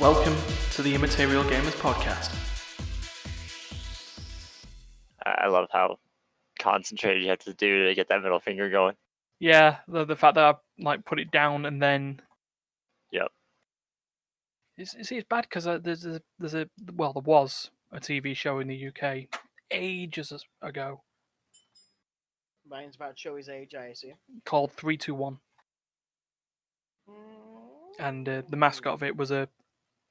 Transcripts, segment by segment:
Welcome to the Immaterial Gamers podcast. I love how concentrated you have to do to get that middle finger going. Yeah, the fact that I put it down and then Yep. it's bad because there was a TV show in the UK ages ago Ryan's about to show his age, I see. called 321, and the mascot of it was a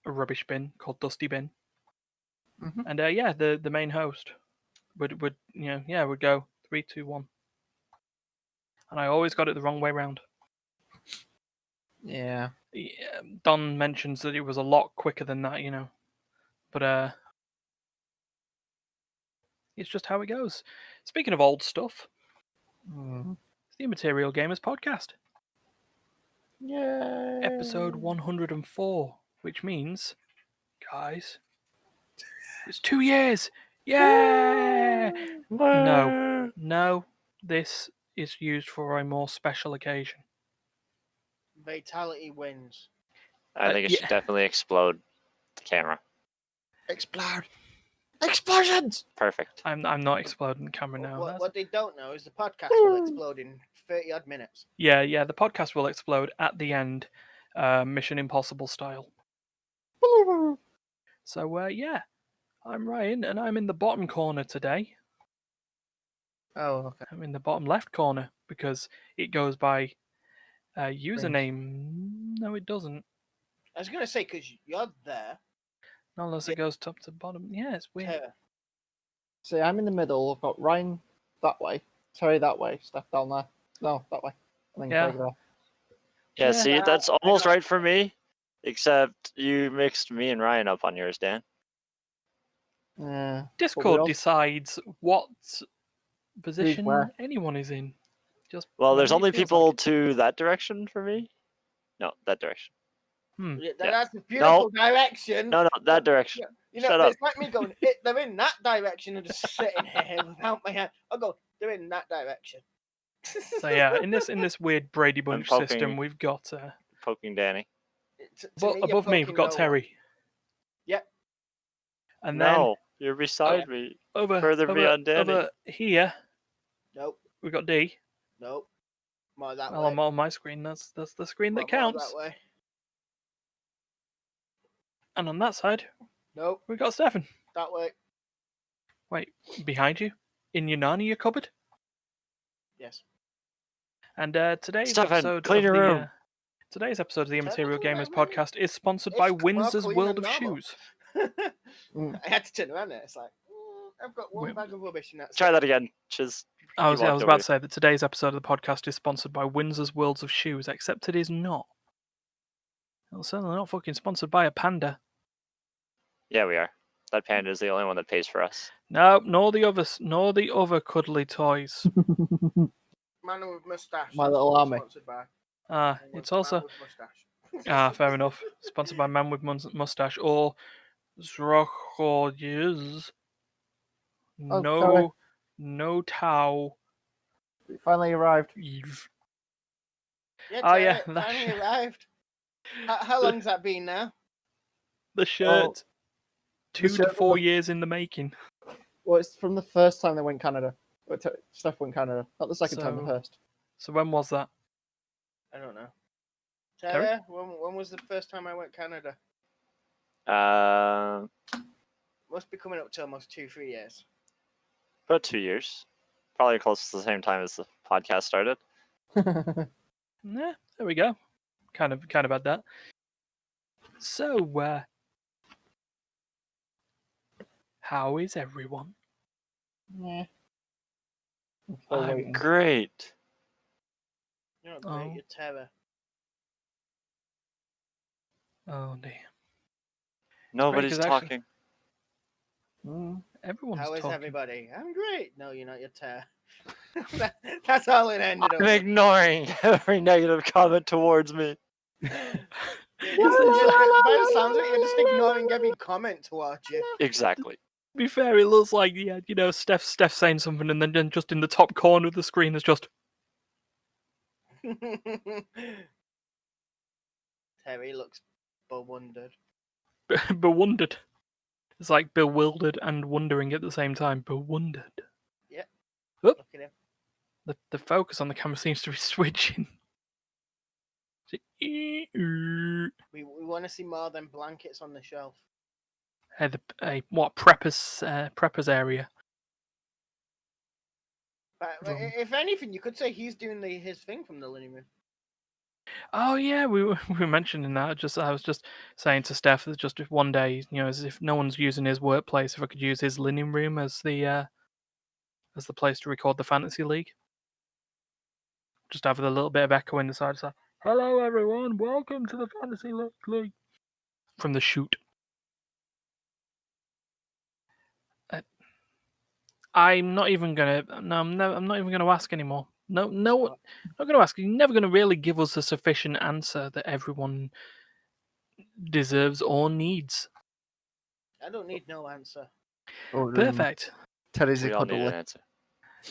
rubbish bin called Dusty Bin, and the main host would go 321, and I always got it the wrong way round. Yeah. Don mentions that it was a lot quicker than that, but it's just how it goes. Speaking of old stuff, it's the Immaterial Gamers podcast. Yay! Episode 104, which means, guys, it's 2 years! Yeah! No, this is used for a more special occasion. Fatality wins. I think it should definitely explode the camera. Explode! Explosions! Perfect. I'm not exploding the camera now. What they don't know is the podcast will explode in 30 odd minutes. Yeah, the podcast will explode at the end, Mission Impossible style. So, I'm Ryan, and I'm in the bottom corner today. Oh, okay. I'm in the bottom left corner because it goes by username. No, it doesn't. I was going to say, because you're there. Not unless it goes top to bottom. Yeah, it's weird. See, I'm in the middle. I've got Ryan that way, Terry that way, Steph down there. No, that way. And then Yeah. Craig there. Yeah, see, that's almost right for me, except you mixed me and Ryan up on yours, Dan. Yeah. Discord decides what position where? anyone is in. Just Well, there's wherever only it feels people like. to that direction for me. No, that direction. That's a beautiful direction. No, that direction. Shut up. It's like me going, they're in that direction and just sitting here without my hand. I'll go, they're in that direction. So yeah, in this weird Brady Bunch poking- system, we've got Poking Danny. above me we've got Terry. Yep. And No, you're beside me. then further beyond Danny. over here Nope. we've got D. Nope. More that Well, way. I'm on my screen. That's the screen that More counts. that way. And on that side, Nope. we've got Stefan. That way. Wait, behind you? In your Narnia cupboard? Yes. And today's Stefan, episode clean of your room. Today's episode of the Immaterial Technically, Gamers I mean, podcast is sponsored by it's more Windsor's clean World than of normal. Shoes. I had to turn around there. It's like, I've got one bag of rubbish in that. Try that again. Chiz. I was You walked about over. to say that today's episode of the podcast is sponsored by Windsor's Worlds of Shoes, except it is not. Well, certainly not fucking sponsored by a panda. Yeah, we are. That panda is the only one that pays for us. No, nor the others, nor the other cuddly toys. Man with mustache. My that's Little what Army. Sponsored by. It's Man also with mustache. fair enough. Sponsored by Man with Mustache or Zrochodziz. sorry. No Tau We finally arrived. Eve. Yeah, Oh, yeah, Terry, that finally shit. arrived. How long's that been now? The shirt. 2 to shirt 4 was- years in the making. Well, it's from the first time they went Canada. Steph went Canada. Not the second time, the So- first. So when was that? I don't know. Terry? Terry, when was the first time I went Canada? Must be coming up to almost 2-3 years. About 2 years. Probably close to the same time as the podcast started. Yeah, there we go. Kind of had that. So, how is everyone? Yeah. I'm still I'm waiting. great. You're not Oh. great, you're Terry. Oh dear. Nobody's 'cause actually- talking. Everyone's How is talking. everybody? I'm great. No, you're not, you're Terry. That's all it ended I'm up. ignoring every negative comment towards me. By the sounds of it, you're just ignoring every comment towards you. Exactly. To be fair, it looks like Steph saying something, and then just in the top corner of the screen is just Terry looks bewildered. bewildered. It's like bewildered and wondering at the same time. Bewildered. Yeah. Oop. Look at him. The focus on the camera seems to be switching. We want to see more than blankets on the shelf. What preppers area? But Room. if anything, you could say he's doing his thing from the living room. Oh yeah, we were mentioning that. I was just saying to Steph that just if one day, as if no one's using his workplace, if I could use his linen room as the place to record the fantasy league. Just have a little bit of echo in the side. So, hello everyone, welcome to the fantasy league from the shoot. I'm not even gonna. No, I'm not even gonna ask anymore. No, I'm not gonna ask. You're never gonna really give us a sufficient answer that everyone deserves or needs. I don't need no answer. Perfect. Teddy's We a all need an cuddly. answer.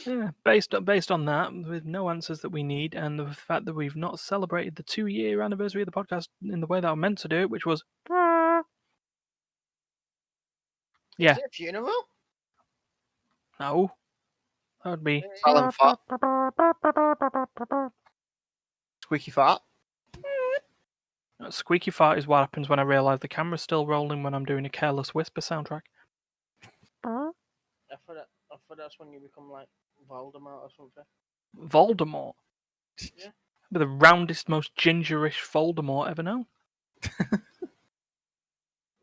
Yeah, based on that, with no answers that we need, and the fact that we've not celebrated the 2-year anniversary of the podcast in the way that I'm meant to do it, which was Is it a funeral? no, that would be Silent fart. Squeaky fart. squeaky fart is what happens when I realise the camera's still rolling when I'm doing a Careless Whisper soundtrack. I thought that's when you become like Voldemort or something. Voldemort. Yeah. The roundest, most gingerish Voldemort ever known.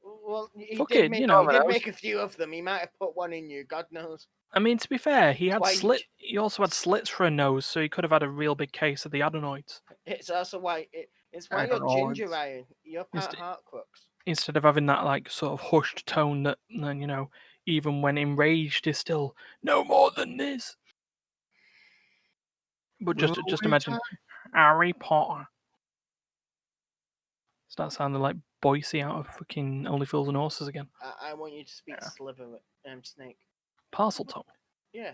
Well, he Fuck did it, make you know. he did make a few of them. He might have put one in you. God knows. I mean, to be fair, he had Twice. He also had slits for a nose, so he could have had a real big case of the adenoids. It's also why it's why I you're don't know, ginger, it's- Ryan. You're part Heartcrux. Instead of having that like sort of hushed tone that, even when enraged is still no more than this. But just imagine Harry Potter. Start sounding like Boise out of fucking Only Fools and Horses again. I want you to speak Snake. Parcel tongue. Yeah.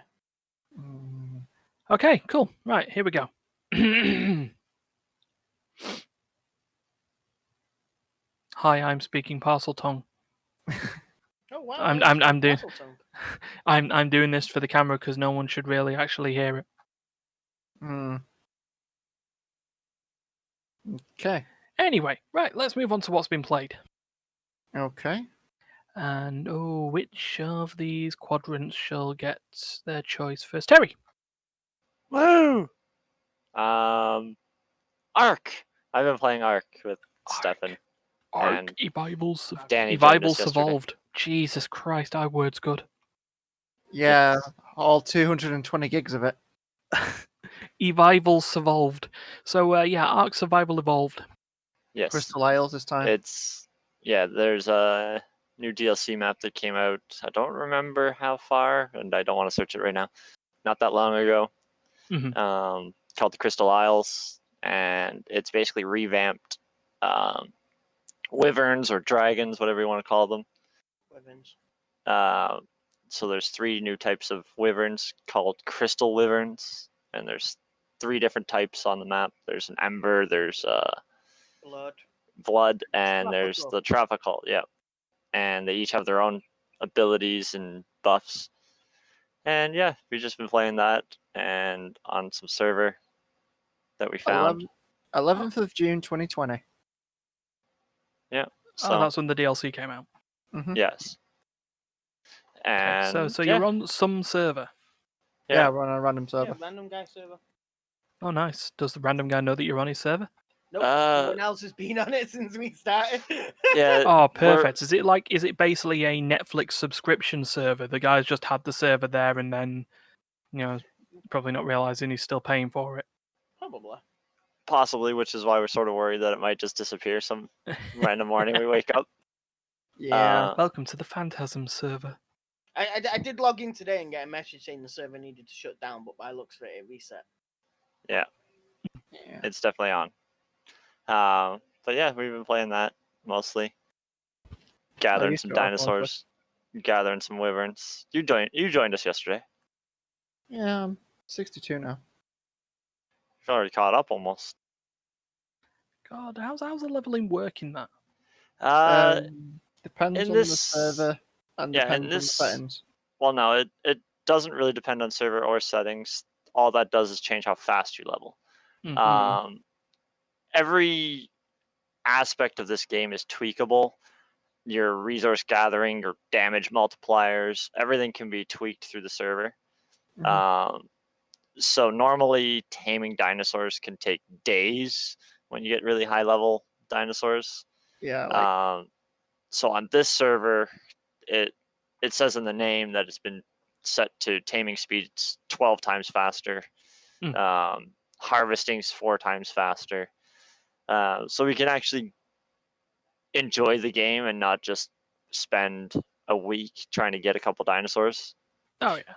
Okay, cool. Right, here we go. Hi, I'm speaking parcel tongue. Oh wow. I'm doing Parcel tongue. I'm doing this for the camera because no one should really actually hear it. Okay. Anyway, right, let's move on to what's been played. Okay. And which of these quadrants shall get their choice first? Terry. Woo! Ark. I've been playing Ark with Stefan. Ark. And E-Bibles. Danny joined us E-Bibles yesterday. evolved. Jesus Christ, our word's good. Yeah, all 220 gigs of it. E-Bibles survived. So yeah, Ark Survival evolved. Yes. Crystal Isles this time. There's a new DLC map that came out. I don't remember how far, and I don't want to search it right now. Not that long ago. Mhm. Called the Crystal Isles, and it's basically revamped wyverns or dragons, whatever you want to call them. Wyverns. So there's 3 new types of wyverns called crystal wyverns, and there's 3 different types on the map. There's an ember, there's blood, and there's the tropical. Yeah, and they each have their own abilities and buffs. And yeah, we've just been playing that and on some server that we found. 11th of June 2020. Yeah. So that's when the DLC came out. Mm-hmm. yes. And okay, so you're on some server. Yeah, we're on a random server. Yeah, random guy server. Oh, nice. Does the random guy know that you're on his server? Nope. No one else has been on it since we started. Yeah. Oh, perfect. Is it basically a Netflix subscription server? The guy's just had the server there and then, probably not realizing he's still paying for it. Probably. Possibly, which is why we're sort of worried that it might just disappear some random morning we wake up. Yeah. Welcome to the Phantasm server. I did log in today and get a message saying the server needed to shut down, but by looks for it reset. Yeah. It's definitely on. But yeah, we've been playing that mostly. Gathering some dinosaurs, gathering some wyverns. You joined us yesterday. Yeah, I'm 62 now. You've already caught up almost. God, how's the leveling work in that? Depends In on the server and yeah, in depends on the this, settings. well, no, it doesn't really depend on server or settings. All that does is change how fast you level. Mhm. Every aspect of this game is tweakable. Your resource gathering, your damage multipliers, everything can be tweaked through the server. So normally taming dinosaurs can take days when you get really high level dinosaurs. Yeah, like So on this server, it says in the name that it's been set to taming speeds 12 times faster. Harvesting's 4 times faster. So we can actually enjoy the game and not just spend a week trying to get a couple dinosaurs. Oh yeah.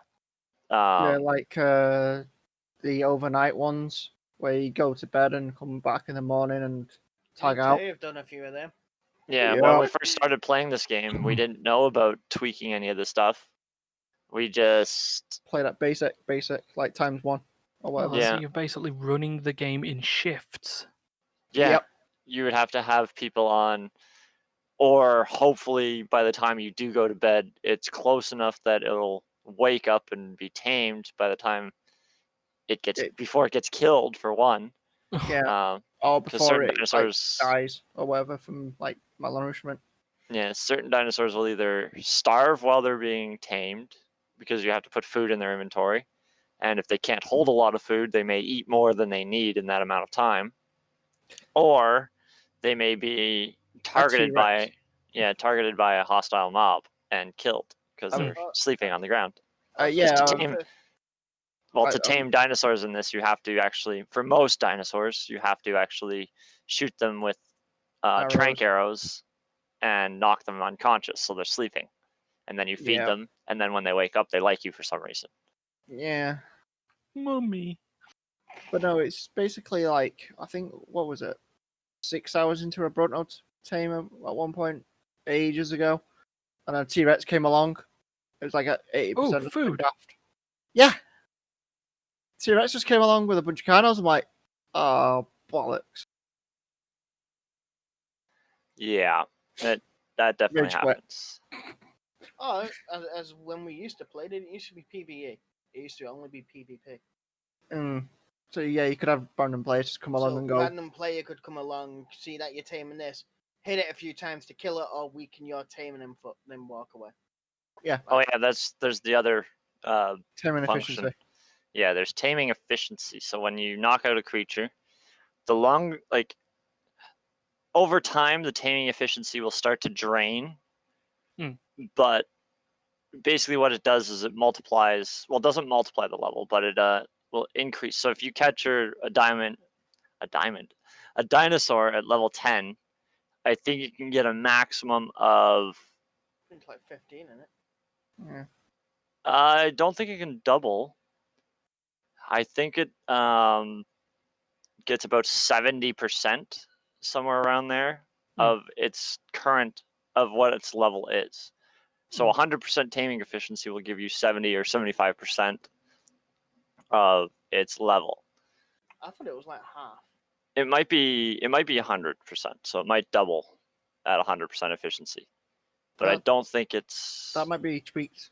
yeah, like the overnight ones where you go to bed and come back in the morning and tag out. I've done a few of them. Yeah, when we first started playing this game, we didn't know about tweaking any of this stuff. We just play that basic, like times 1 or whatever. So you're basically running the game in shifts. Yeah. Yep. You would have to have people on, or hopefully by the time you do go to bed, it's close enough that it'll wake up and be tamed by the time before it gets killed, for one. Yeah. Or before certain it dinosaurs dies or whatever from like malnourishment. Yeah, certain dinosaurs will either starve while they're being tamed because you have to put food in their inventory, and if they can't hold a lot of food, they may eat more than they need in that amount of time, or they may be targeted by a hostile mob and killed because they're sleeping on the ground. To tame dinosaurs in this, you have to actually, for most dinosaurs, you have to actually shoot them with trank arrows and knock them unconscious so they're sleeping. And then you feed them, and then when they wake up, they like you for some reason. Yeah. Mummy. But no, it's basically like, I think, what was it? 6 hours into a Bronto tamer at one point, ages ago. And a T-Rex came along. It was like at 80% of food. daft. Yeah. T-Rex just came along with a bunch of carnos. I'm like, oh, bollocks. Yeah, that definitely happens. Oh, as when we used to play, it didn't used to be PvE. It used to only be PvP. So yeah, you could have random players just come along and go. Random player could come along, see that you're taming this, hit it a few times to kill it, or weaken your taming and then walk away. Yeah. Oh yeah, there's the other taming function. efficiency. Yeah, there's taming efficiency. So when you knock out a creature, over time, the taming efficiency will start to drain. But basically what it does is it multiplies, well, it doesn't multiply the level, but it will increase. So if you capture a dinosaur at level 10, I think you can get a maximum of, I think it's like 15 in it. Yeah. I don't think it can double. I think it gets about 70%, somewhere around there, of its current, of what its level is. So 100% taming efficiency will give you 70 or 75% of its level. I thought it was like half. It might be 100%, so it might double at 100% efficiency. But I don't think it's. That might be tweaked.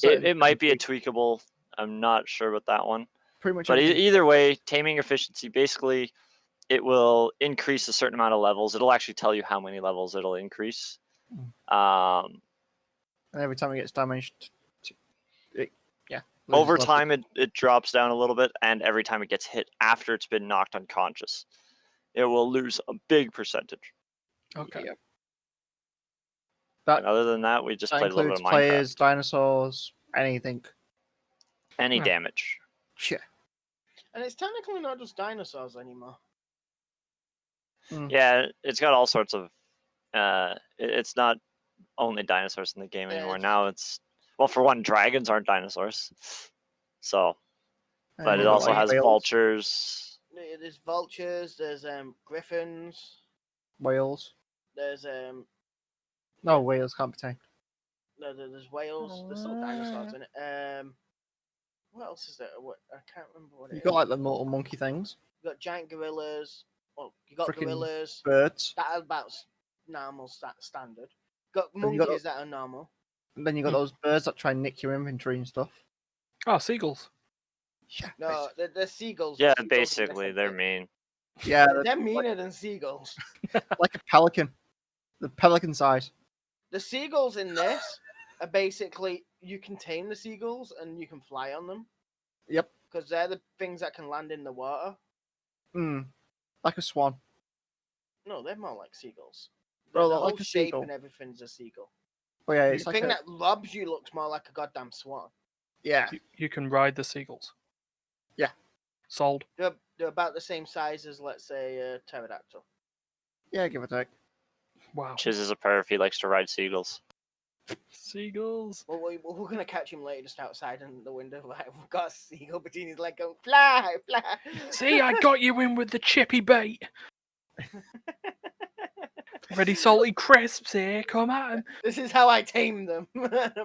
It might be a tweakable. I'm not sure about that one. Pretty much. But either way, taming efficiency, basically, it will increase a certain amount of levels. It'll actually tell you how many levels it'll increase. And every time it gets damaged, over time it drops down a little bit, and every time it gets hit after it's been knocked unconscious, it will lose a big percentage. Okay. And other than that, we just played a little bit of Minecraft. Players, dinosaurs, anything. Any damage. Yeah. And it's technically not just dinosaurs anymore. Yeah, it's got all sorts of. It's not only dinosaurs in the game anymore. Now it's, well, for one, dragons aren't dinosaurs. So, but it also has vultures. There's vultures. There's griffins. Whales. There's No, whales can't be tamed. No, there's whales. There's still dinosaurs in it. What else is there? I can't remember what it is. You got like the little monkey things. You got giant gorillas. Well, you got gorillas. Birds. That are about normal standard. Got Have you got monkeys that are normal. And then you got those birds that try and nick your inventory and stuff. Oh, seagulls. Yeah. No, the seagulls. Yeah, the seagulls in basically, this they're are big. mean. Yeah, They're meaner than seagulls. like a pelican. The pelican size. The seagulls in this are basically you can tame the seagulls and you can fly on them. Yep. Because they're the things that can land in the water. Like a swan. No, they're more like seagulls. Bro, The like whole a shape seagull. and everything's a seagull. Oh yeah, The it's like thing a that robs you looks more like a goddamn swan. yeah. You can ride the seagulls. Yeah. Sold. They're about the same size as, let's say, a pterodactyl. Yeah, give or take. Wow. Chiz is a perv. He likes to ride seagulls. Seagulls. Well, we're gonna catch him later, just outside in the window. Like, we've got a seagull between his legs, going fly, fly. See, I got you in with the chippy bait. Ready salty crisps here. Come at 'em. This is how I tame them.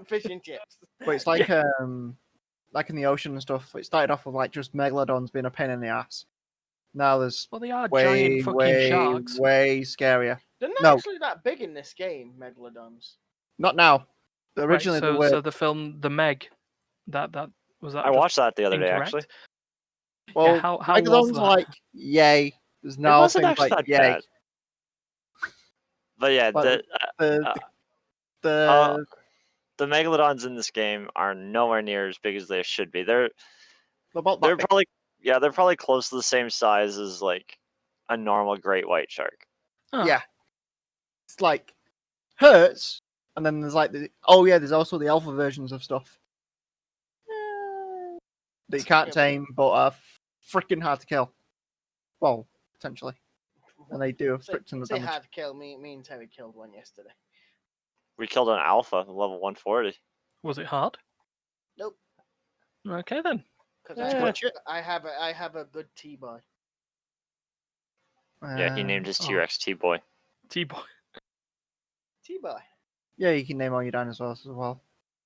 Fish and chips. But it's like like in the ocean and stuff. It started off with like just megalodons being a pain in the ass. Now there's Well, they are way, giant fucking way, sharks. way scarier. They're not No. actually that big in this game, megalodons. Not now. Right, Originally, they so, were. so the film The Meg, that was that. I just watched that the other day, incorrect? actually. Well, Yeah, how was megalodons that? are like yay. There's It now wasn't things actually like that yay. bad. But yeah, But the the the megalodons in this game are nowhere near as big as they should be. They're about they're that big. probably close to the same size as like a normal great white shark. Oh. Yeah. It's like hurts, and then there's like there's also the alpha versions of stuff that you can't Yeah, but- tame, but are freaking hard to kill. Well, potentially, and they do a frick ton of Say damage. hard to kill. Me and Terry killed one yesterday. We killed an alpha level 140. Was it hard? Nope. Okay then. Because Yeah. I have a good T-boy. Yeah, he named his oh. T-Rex T-boy. T-boy. T-boy. Yeah, you can name all your dinosaurs as well.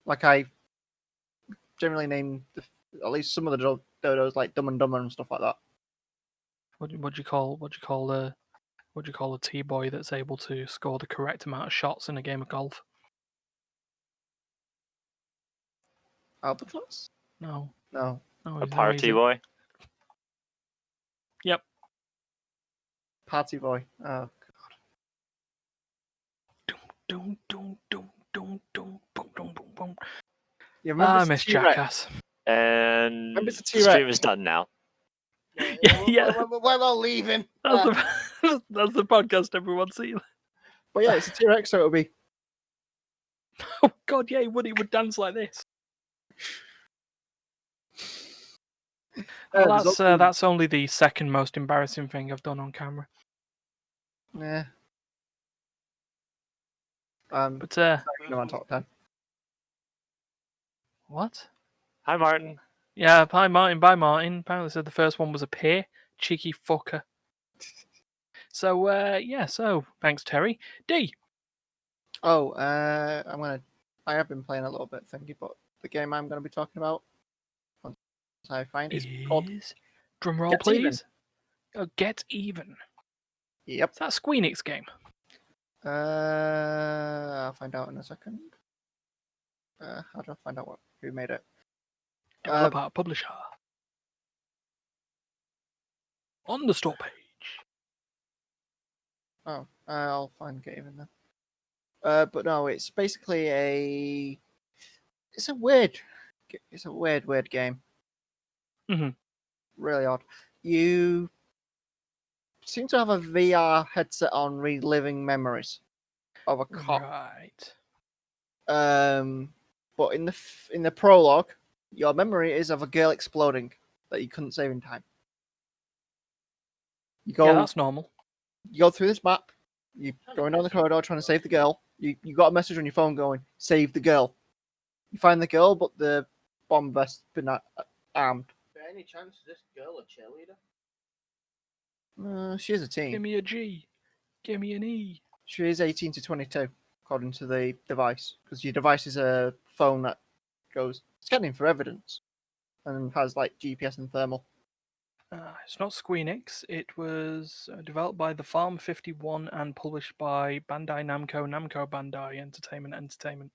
Like I generally name at least some of the dodos like Dumb and Dumber and stuff like that. What do you call a T-boy that's able to score the correct amount of shots in a game of golf? Albatross? No. No. No. A party boy. Yep. Party boy. Oh. Dum, dum, dum, dum, dum, boom, boom, boom, boom. Yeah, remember I it's a miss T-Rex? Jackass. And Remember it's a the T-Rex. stream is done now. Yeah. We're all leaving. That's the podcast, everyone. See you. But yeah, it's a T-Rex, so it'll be. Oh God, yeah, he would dance like this. there's Well, also- that's only the second most embarrassing thing I've done on camera. Yeah. But on top 10. what? Hi, Martin. Yeah, hi Martin. Bye Martin. Apparently said the first one was a peer. Cheeky fucker. So yeah. So thanks Terry. D. Oh, I have been playing a little bit thingy, but the game I'm gonna be talking about, once I find it's called. Drum roll, Get please. Oh, Get Even. Yep. Is that a Squeenix game? I'll find out in a second. How do I find out who made it? Developer, publisher. On the store page. Oh, I'll find Get Even then. But no, it's basically it's a weird game. Mhm. Really odd. You seem to have a VR headset on, reliving memories of a cop. Right. But in the prologue, your memory is of a girl exploding that you couldn't save in time. You Yeah, that's normal. you go through this map. You going down the corridor trying to save the girl. You got a message on your phone going, "Save the girl." You find the girl, but the bomb vest's been armed. By any chance, is this girl a cheerleader? She is a teen. Give me a G. Give me an E. She is 18 to 22, according to the device, because your device is a phone that goes scanning for evidence and has like GPS and thermal. It's not Squeenix. It was developed by the Farm 51 and published by Bandai Namco Bandai Entertainment.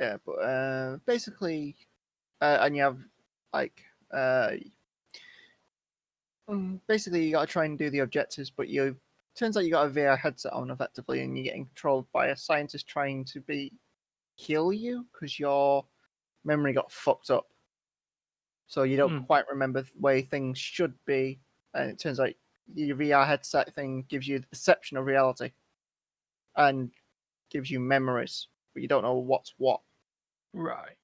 Yeah, but basically, and you have like basically you got to try and do the objectives, but turns out you got a VR headset on effectively, and you're getting controlled by a scientist trying to kill you because your memory got fucked up, so you don't quite remember the way things should be, and it turns out your VR headset thing gives you the perception of reality, and gives you memories, but you don't know what's what. Right.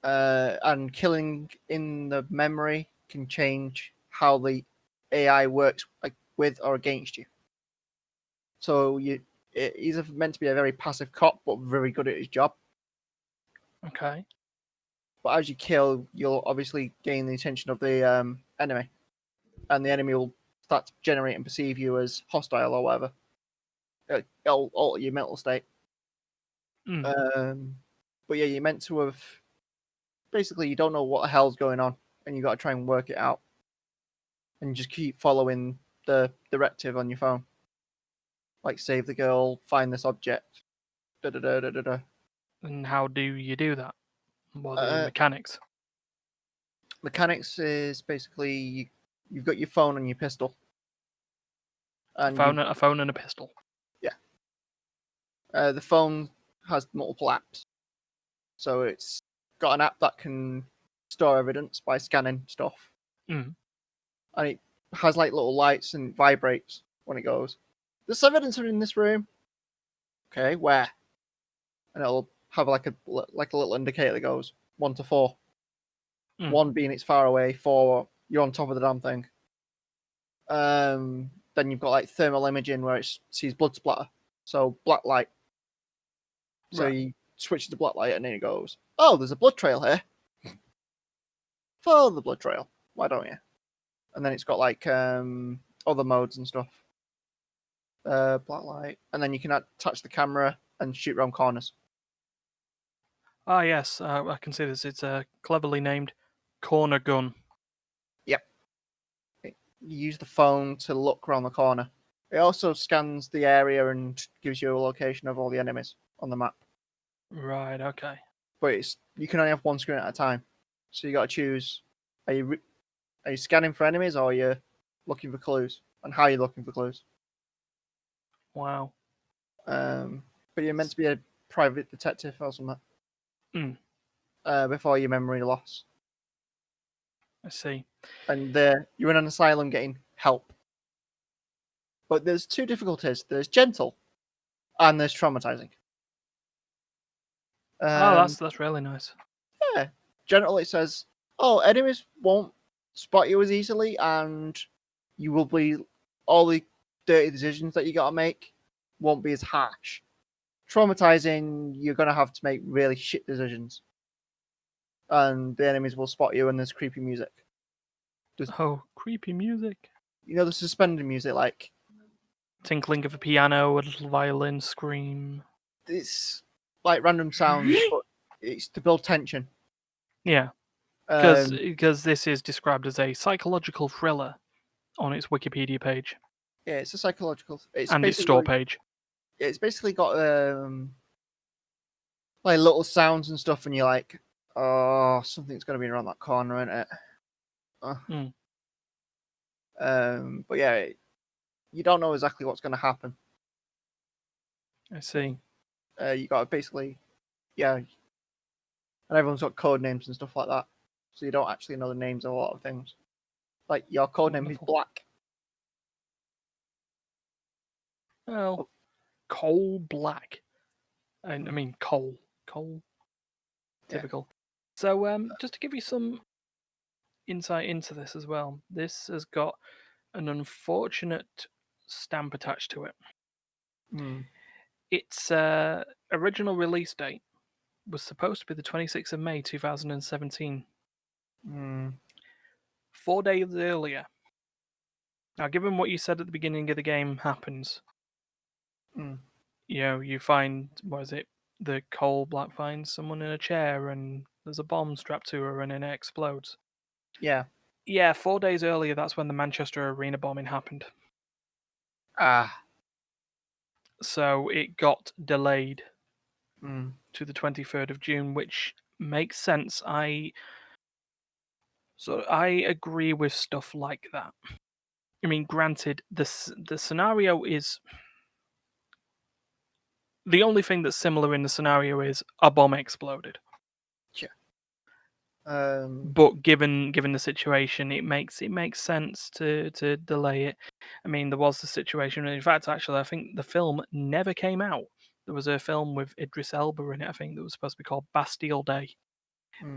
And killing in the memory can change how the AI works, like with or against you. So he's meant to be a very passive cop, but very good at his job. Okay. But as you kill, you'll obviously gain the attention of the enemy, and the enemy will start to generate and perceive you as hostile or whatever. It'll alter your mental state. But yeah, you're meant to have. Basically, you don't know what the hell's going on, and you got to try and work it out, and just keep following the directive on your phone, like save the girl, find this object, da da da da da da. And how do you do that? What are the mechanics? Mechanics is basically you've got your phone and your pistol, and a phone and a pistol. Yeah. The phone has multiple apps, so it's got an app that can store evidence by scanning stuff, and it has like little lights and vibrates when it goes. There's evidence in this room. Okay, where? And it'll have like a little indicator that goes 1 to 4. 1 being it's far away, 4 you're on top of the damn thing. Then you've got like thermal imaging where it sees blood splatter, so black light. So you switch to black light and then it goes, oh, there's a blood trail here. Follow the blood trail. Why don't you? And then it's got like other modes and stuff. Black light, and then you can attach the camera and shoot around corners. Ah, yes, I can see this. It's a cleverly named corner gun. Yep. You use the phone to look around the corner. It also scans the area and gives you a location of all the enemies on the map. Right. Okay. But you can only have one screen at a time, so you got to choose: are you scanning for enemies or are you looking for clues, and how you're looking for clues. Wow. But you're meant to be a private detective or something. Before your memory loss. I see. And you're in an asylum getting help. But there's 2 difficulties. There's gentle, and there's traumatizing. That's really nice. Yeah. Gentle, it says, oh, enemies won't spot you as easily, and you will be all the dirty decisions that you got to make won't be as harsh. Traumatizing, you're gonna have to make really shit decisions, and the enemies will spot you, and there's creepy music. Creepy music. You know the suspended music, like tinkling of a piano, a little violin scream. It's like random sounds, but it's to build tension. Yeah, because this is described as a psychological thriller on its Wikipedia page. Yeah, it's a psychological. It's store page. It's basically got like little sounds and stuff, and you're like, oh, something's going to be around that corner, isn't it? But yeah, you don't know exactly what's going to happen. I see. You got to basically, yeah, and everyone's got code names and stuff like that, so you don't actually know the names of a lot of things. Like your code name is Black. Well, Coal Black. I mean coal. Typical. Yeah. So just to give you some insight into this as well, this has got an unfortunate stamp attached to it. Its original release date was supposed to be the 26th of May 2017. 4 days earlier. Now, given what you said at the beginning of the game happens, you know, you find, the Coal Black finds someone in a chair and there's a bomb strapped to her and then it explodes. Yeah. Yeah, 4 days earlier, that's when the Manchester Arena bombing happened. So it got delayed to the 23rd of June, which makes sense. I agree with stuff like that. I mean, granted, the scenario is... The only thing that's similar in the scenario is a bomb exploded. But given the situation, it makes sense to delay it. I mean, there was the situation. In fact, actually, I think the film never came out. There was a film with Idris Elba in it. I think that was supposed to be called Bastille Day,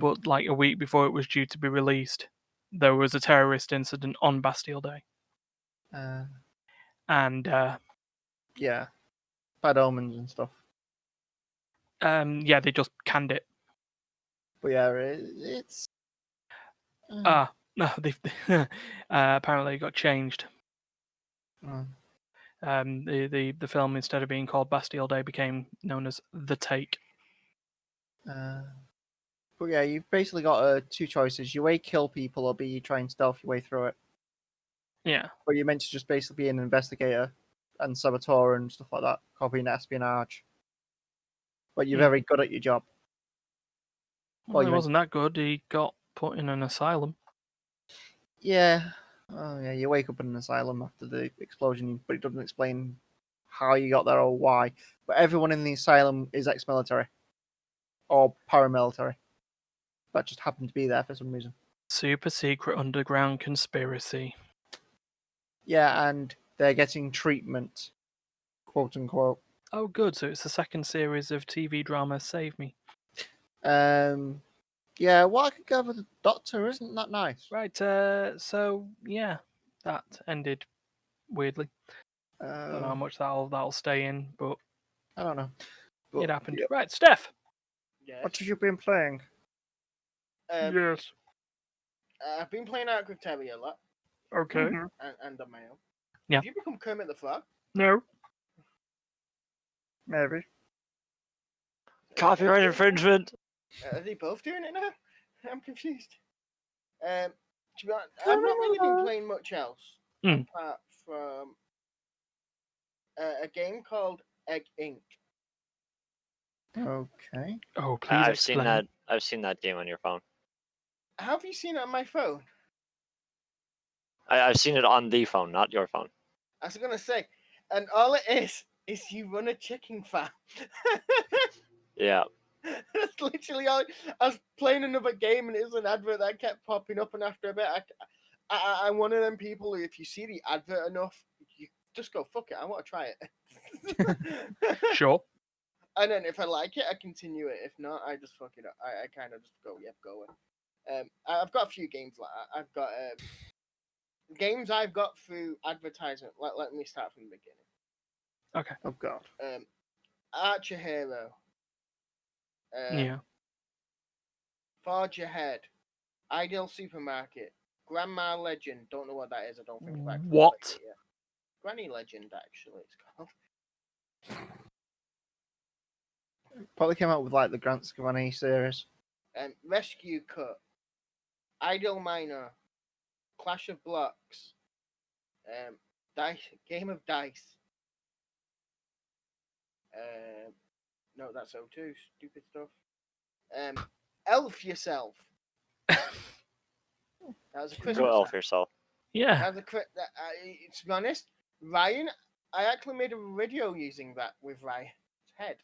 but like a week before it was due to be released, there was a terrorist incident on Bastille Day. And yeah, bad omens and stuff. Yeah, they just canned it. But yeah, it's no, they apparently it got changed. The film, instead of being called Bastille Day, became known as The Take. But yeah, you've basically got two choices: you A, kill people, or B, you try and stealth your way through it. Yeah. But you're meant to just basically be an investigator and saboteur and stuff like that, copying espionage. But you're very good at your job. Well, he wasn't that good. He got put in an asylum. Yeah. Oh yeah, you wake up in an asylum after the explosion, but it doesn't explain how you got there or why. But everyone in the asylum is ex-military or paramilitary. That just happened to be there for some reason. Super secret underground conspiracy. Yeah, and they're getting treatment, quote unquote. Oh, good. So it's the second series of TV drama Save Me. Yeah, what I could go with the Doctor isn't that nice. Right. So yeah, that ended weirdly. I don't know how much that'll stay in, but I don't know. It happened. Yeah. Right, Steph. Yes. What have you been playing? Yes. I've been playing Ark with Terry a lot. Okay. And on my own. Yeah. Have you become Kermit the Frog? No. Maybe. Copyright infringement. Are they both doing it now? I'm confused. To be honest, I've not really been playing much else apart from a game called Egg Inc. Okay. Oh, please explain. I've seen that game on your phone. How have you seen it on my phone? I've seen it on the phone, not your phone. I was gonna say, and all it is you run a chicken farm. Yeah. That's literally all. I was playing another game and it was an advert that kept popping up, and after a bit, I'm one of them people who, if you see the advert enough, you just go, fuck it, I want to try it. Sure. And then if I like it, I continue it. If not, I just fuck it up. I kind of just go, yep, go in. I've got a few games like that. I've got games I've got through advertisement. Let me start from the beginning. Okay. Oh God. Archer Hero. Yeah. Forge Ahead. Ideal Supermarket. Grandma Legend. Don't know what that is. I don't think I've actually What? played it yet. Granny Legend, actually, it's called. Probably came out with like the Grant Scavani series. Rescue Cut. Ideal Miner. Clash of Blocks. Dice. Game of Dice. No, that's O2. Stupid stuff. Elf Yourself. That was a Christmas. Go elf yourself. Yeah. That was to be honest, Ryan, I actually made a video using that with Ryan's head.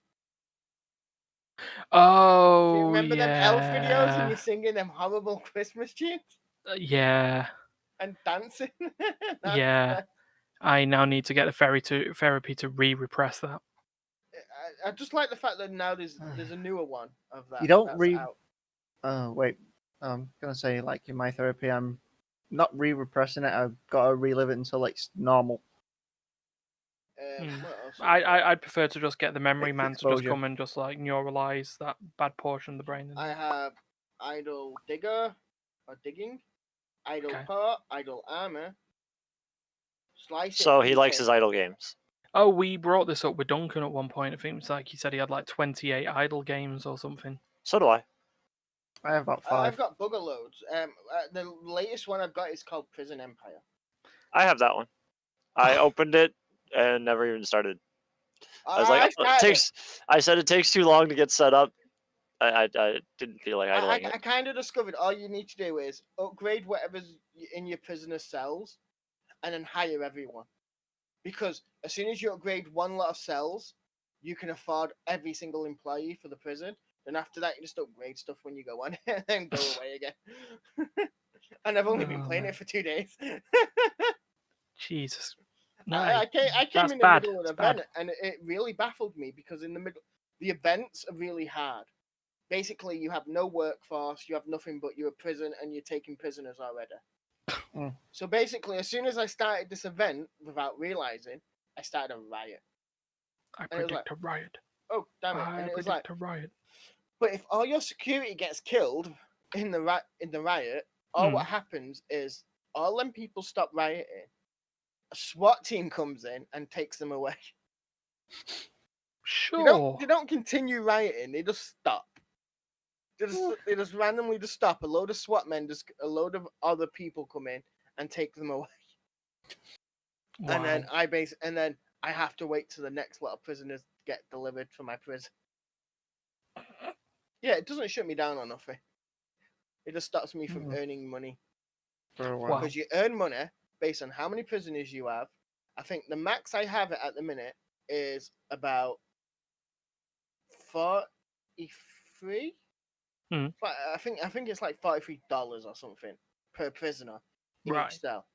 Oh, Do you remember yeah. them elf videos and you're singing them horrible Christmas tunes? Yeah. And dancing? Yeah. I now need to get the therapy to re-repress that. I just like the fact that now there's a newer one of that. You don't out. Oh wait, I'm gonna say like in my therapy, I'm not re-repressing it. I've got to relive it until it's normal. What else? I'd prefer to just get the memory man to just Exposure. come and just like neuralize that bad portion of the brain. I have Idle Digger or Digging, Idle Okay. Pot, Idle Armor. Slice. So he likes his idle games. Oh, we brought this up with Duncan at one point. I think it was like he said he had like 28 idle games or something. So do I. I have about 5. I've got bugger loads. The latest one I've got is called Prison Empire. I have that one. I opened it and never even started. I was like, I said it takes too long to get set up. I didn't feel like idling it. I kind of discovered all you need to do is upgrade whatever's in your prisoner cells, and then hire everyone. Because as soon as you upgrade one lot of cells, you can afford every single employee for the prison. Then after that, you just upgrade stuff when you go on and then go away again. And I've only been playing it for 2 days. Jesus. No, I came in the middle of an event, and it really baffled me because in the middle, the events are really hard. Basically, you have no workforce, you have nothing but you're a prison and you're taking prisoners already. So basically, as soon as I started this event, without realizing, I started a riot. I predict a riot. Oh, damn it. And it was like, a riot. But if all your security gets killed in the riot, what happens is all them people stop rioting. A SWAT team comes in and takes them away. Sure. They don't continue rioting. They just stop. They just randomly just stop. A load of SWAT men, a load of other people come in and take them away. Wow. And then I have to wait till the next lot of prisoners get delivered from my prison. Yeah, it doesn't shut me down or nothing. It just stops me from earning money. Because you earn money based on how many prisoners you have. I think the max I have at the minute is about 43. I think it's like $43 or something per prisoner in each cell.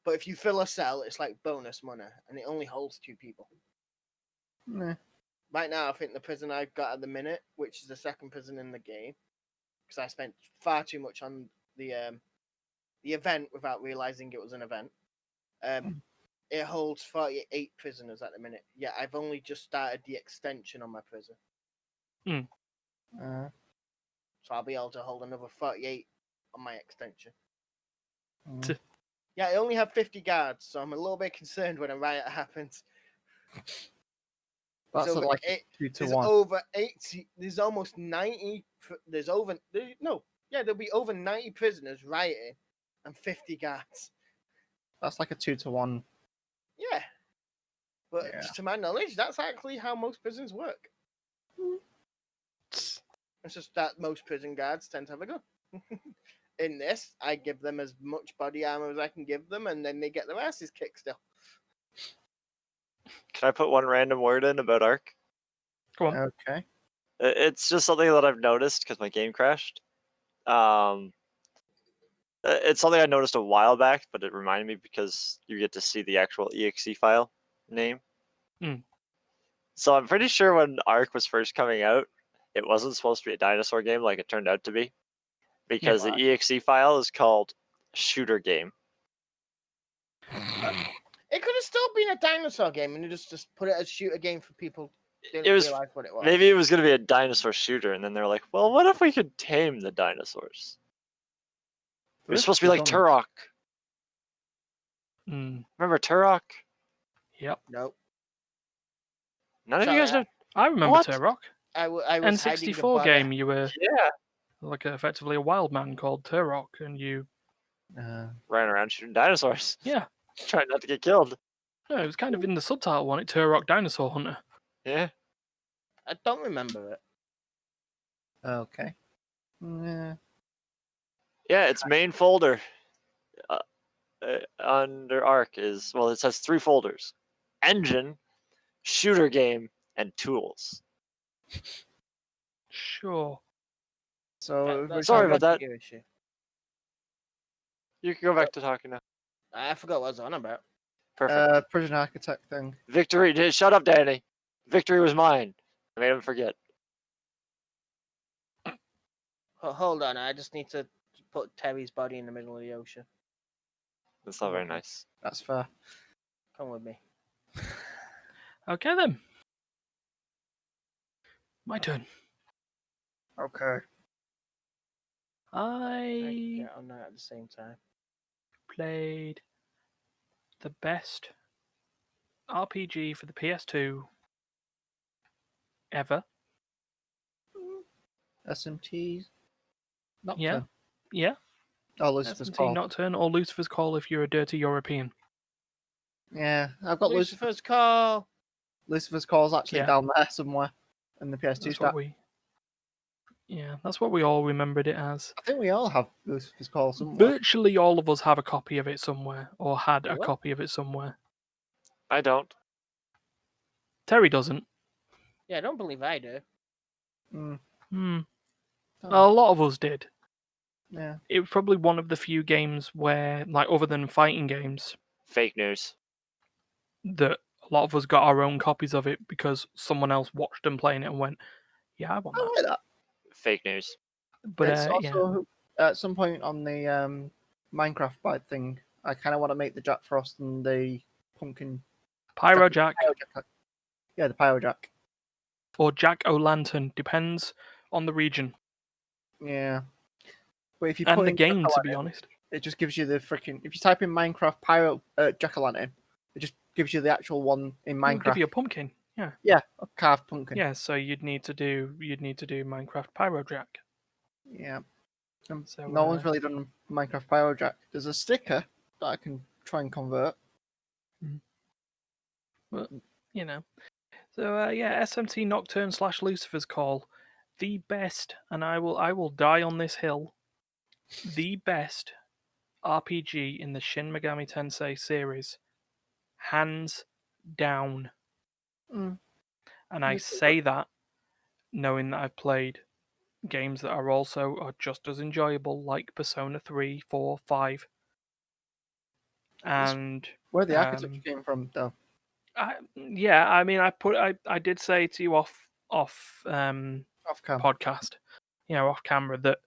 But if you fill a cell, it's like bonus money, and it only holds 2 people. Right now, I think the prison I've got at the minute, which is the second prison in the game, because I spent far too much on the event without realizing it was an event. It holds 48 prisoners at the minute. Yeah, I've only just started the extension on my prison. So I'll be able to hold another 48 on my extension. Yeah, I only have 50 guards, so I'm a little bit concerned when a riot happens. That's over like 2 to 1. Over 80. There's almost 90. There'll be over 90 prisoners rioting and 50 guards. That's like a 2 to 1. Yeah. But to my knowledge, that's actually how most prisons work. It's just that most prison guards tend to have a gun. In this, I give them as much body armor as I can give them, and then they get their asses kicked still. Can I put one random word in about Ark? Go on. Okay. It's just something that I've noticed because my game crashed. It's something I noticed a while back, but it reminded me because you get to see the actual exe file name. So I'm pretty sure when Ark was first coming out, it wasn't supposed to be a dinosaur game like it turned out to be, because the exe file is called shooter game. It could have still been a dinosaur game, and you just put it as shooter game for people who didn't realize what it was. Maybe it was going to be a dinosaur shooter, and then they're like, well, what if we could tame the dinosaurs? It was supposed to be like Turok. Remember Turok? Yep. Nope. None of you guys know? I remember Turok. I was N64 game, you were like effectively a wild man called Turok, and you ran around shooting dinosaurs. Yeah. Trying not to get killed. No, it was kind of in the subtitle one, Turok Dinosaur Hunter. Yeah. I don't remember it. Okay. Yeah, its main folder under Ark is, well, it says 3 folders: engine, shooter game, and tools. Sure. So sorry about that. You can go back to talking now. I forgot what I was on about. Perfect. Prison architect thing. Victory. Shut up, Danny. Victory was mine. I made him forget. Hold on, I just need to put Terry's body in the middle of the ocean. That's not very nice. That's fair. Come with me. Okay then. My turn. Okay. I get on that at the same time. Played the best RPG for the PS2 ever. SMT Nocturne. Yeah. Oh, Lucifer's SMT Call. Nocturne or Lucifer's Call if you're a dirty European. Yeah, I've got Lucifer's Call. Lucifer's Call's actually Yeah. down there somewhere in the PS2 That's stack. that's what we all remembered it as. I think we all have Lucifer's Call somewhere. Virtually all of us have a copy of it somewhere, or had a What? copy of it somewhere. I don't. Terry doesn't. Yeah, I don't believe I do. Well, Oh, a lot of us did. yeah. It was probably one of the few games where, like, other than fighting games, Fake news. that a lot of us got our own copies of it because someone else watched them playing it and went, "Yeah, I want I that." like that. Fake news. But It's yeah, also at some point on the Minecraft bite thing, I kind of want to make the Jack Frost and the pumpkin. Pyro Jack Yeah, the Pyro Jack. or Jack O'Lantern depends on the region Yeah. But if you and put the in game, to Jack-o'-lantern, be honest. it just gives you the freaking. If you type in Minecraft Pyro Jack-o'-lantern, it just gives you the actual one in It'll give Minecraft. you a pumpkin. Yeah. Yeah, a carved pumpkin. Yeah. So you'd need to do Minecraft Pyro Jack. Yeah. So No one's really done Minecraft Pyro Jack. There's a sticker that I can try and convert. Well, you know. So yeah, SMT Nocturne / Lucifer's Call, the best, and I will die on this hill. The best RPG in the Shin Megami Tensei series, hands down. Mm. And I say that knowing that I've played games that are just as enjoyable, like Persona 3, 4, 5. And where the architecture came from, though. I mean, I did say to you off Off cam. podcast, off camera, that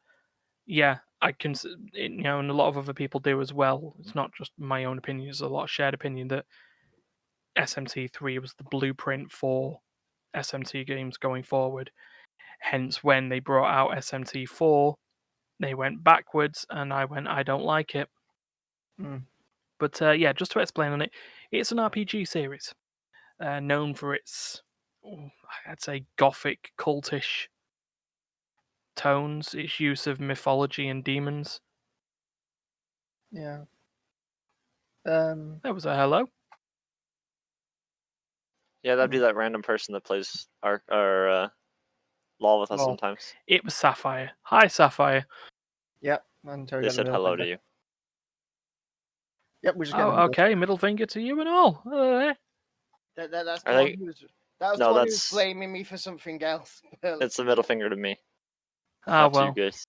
I can, and a lot of other people do as well. It's not just my own opinion; it's a lot of shared opinion that SMT3 was the blueprint for SMT games going forward. Hence, when they brought out SMT4, they went backwards, and I don't like it. But just to explain on it, it's an RPG series known for its, I'd say, gothic, cultish tones, its use of mythology and demons. Yeah. That was a hello. Yeah, that'd be that random person that plays Ark or LOL with us sometimes. It was Sapphire. Hi, Sapphire. Yep. And They said hello to you. Yep, we're just getting okay. Middle finger to you and all. That's the one who was. That was the one who was blaming me for something else. It's the middle finger to me. Oh, well. To you guys.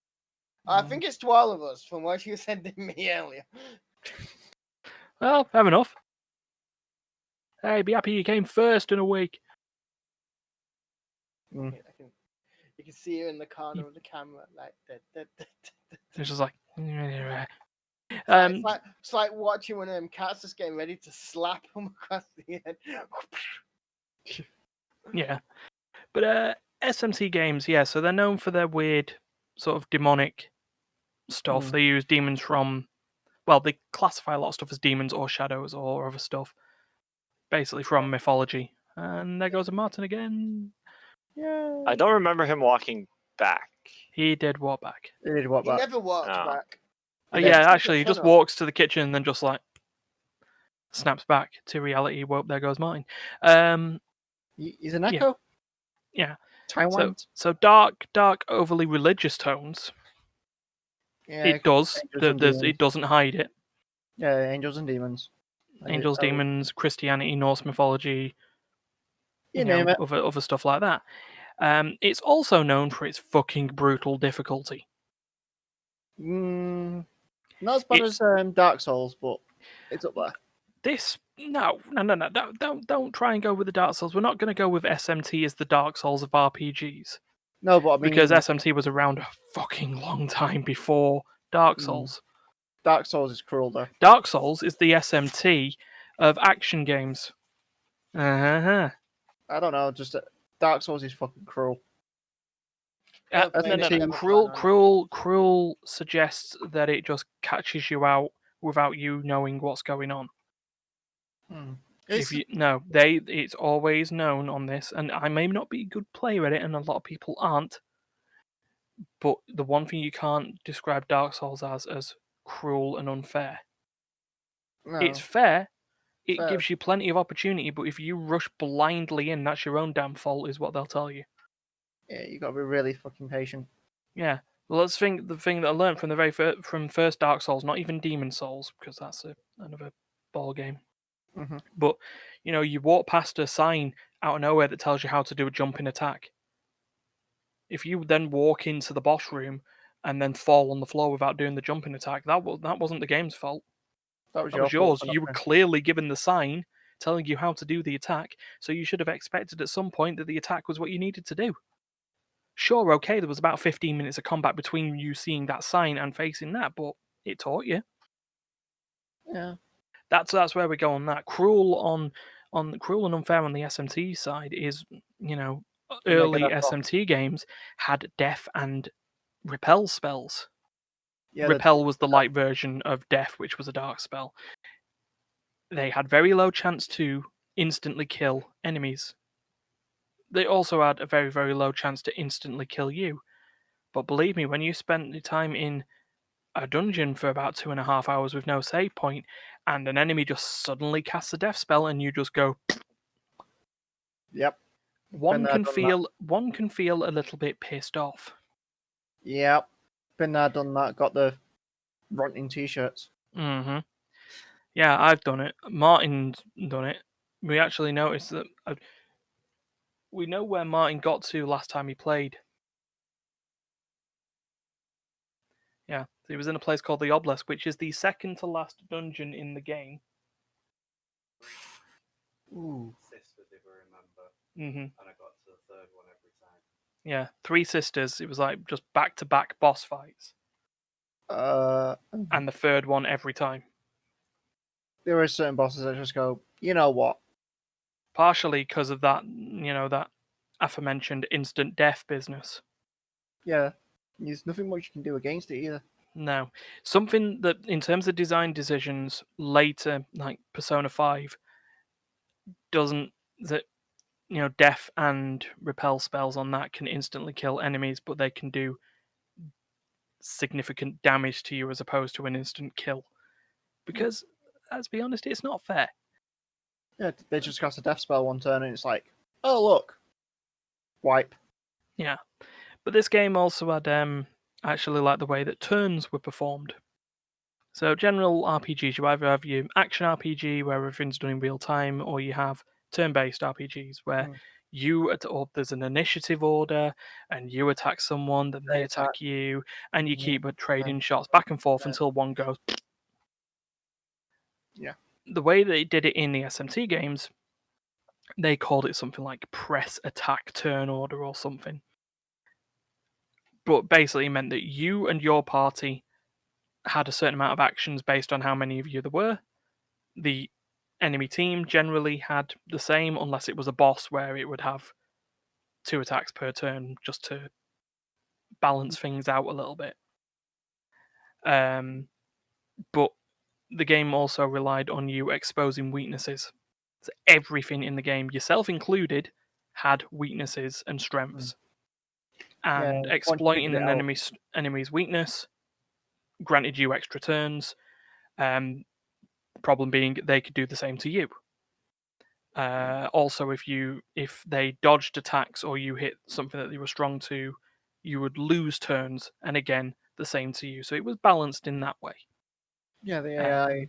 I think it's to all of us from what you said to me earlier. Well, fair enough. Hey, be happy you came first in a week. You can see you in the corner of the camera, like that. It's just like. It's like watching one of them cats just getting ready to slap him across the head. Yeah, but SMT games, so they're known for their weird sort of demonic stuff. They use demons from, they classify a lot of stuff as demons or shadows or other stuff, basically from mythology. And there goes a Martin again. Yeah. I don't remember him walking back. He did walk back. He never walked back. Actually, he just walks to the kitchen and then just like snaps back to reality. Whoa, there goes Martin. He's an echo. Yeah. Taiwan. So dark, overly religious tones. Yeah, it does. It doesn't hide it. Yeah, angels and demons. Angels, demons, Christianity, Norse mythology. You name it. Other stuff like that. It's also known for its fucking brutal difficulty. Not as bad as Dark Souls, but it's up there. No. Don't try and go with the Dark Souls. We're not going to go with SMT as the Dark Souls of RPGs. No, but I mean, because SMT was around a fucking long time before Dark Souls. Dark Souls is cruel, though. Dark Souls is the SMT of action games. I don't know. Just Dark Souls is fucking cruel. No. Cruel suggests that it just catches you out without you knowing what's going on. It's always known on this, and I may not be a good player at it, and a lot of people aren't. But the one thing you can't describe Dark Souls as cruel and unfair. No. It's fair. It Fair. gives you plenty of opportunity, but if you rush blindly in, that's your own damn fault, is what they'll tell you. Yeah, you got to be really fucking patient. Yeah. Well, let's think the thing that I learned from the very from first Dark Souls, not even Demon Souls, because that's another ball game. Mm-hmm. But you walk past a sign out of nowhere that tells you how to do a jumping attack. If you then walk into the boss room and then fall on the floor without doing the jumping attack, that wasn't the game's fault. That was That was your fault. yours. You were clearly given the sign telling you how to do the attack, so you should have expected at some point that the attack was what you needed to do. Sure, okay, there was about 15 minutes of combat between you seeing that sign and facing that, but it taught you. Yeah. That's where we go on that. Cruel and unfair on the SMT side is, early SMT games had death and repel spells. Yeah, Repel was the light version of death, which was a dark spell. They had very low chance to instantly kill enemies. They also had a very, very low chance to instantly kill you. But believe me, when you spent the time in a dungeon for about 2.5 hours with no save point, and an enemy just suddenly casts a death spell, and you just go. Yep. One can feel a little bit pissed off. Yep. Been there, done that. Got the running t-shirts. Mm-hmm. Yeah, I've done it. Martin's done it. We actually noticed that. We know where Martin got to last time he played. Yeah, he was in a place called the Obelisk, which is the second to last dungeon in the game. Ooh. Sisters, if I remember. Mm-hmm. And I got to the third one every time. Yeah, 3 sisters. It was like just back-to-back boss fights. And the third one every time. There are certain bosses that just go, you know what? Partially because of that, that aforementioned instant death business. Yeah, there's nothing much you can do against it either. No. Something that, in terms of design decisions, later, like Persona 5, doesn't... that death and repel spells on that can instantly kill enemies, but they can do significant damage to you as opposed to an instant kill. Because, let's be honest, it's not fair. Yeah, they just cast a death spell one turn and it's like, oh look, wipe. Yeah. But this game also had, I actually like the way that turns were performed. So general RPGs, you either have your action RPG where everything's done in real time, or you have turn-based RPGs where or there's an initiative order, and you attack someone, then they attack you, and you keep trading shots back and forth until one goes. Yeah. The way they did it in the SMT games, they called it something like press attack turn order or something. But basically it meant that you and your party had a certain amount of actions based on how many of you there were. The enemy team generally had the same, unless it was a boss where it would have 2 attacks per turn just to balance things out a little bit. But the game also relied on you exposing weaknesses. So everything in the game, yourself included, had weaknesses and strengths. And exploiting an enemy's weakness granted you extra turns. The problem being they could do the same to you. Also, if they dodged attacks or you hit something that they were strong to, you would lose turns, and again, the same to you. So it was balanced in that way. Yeah, the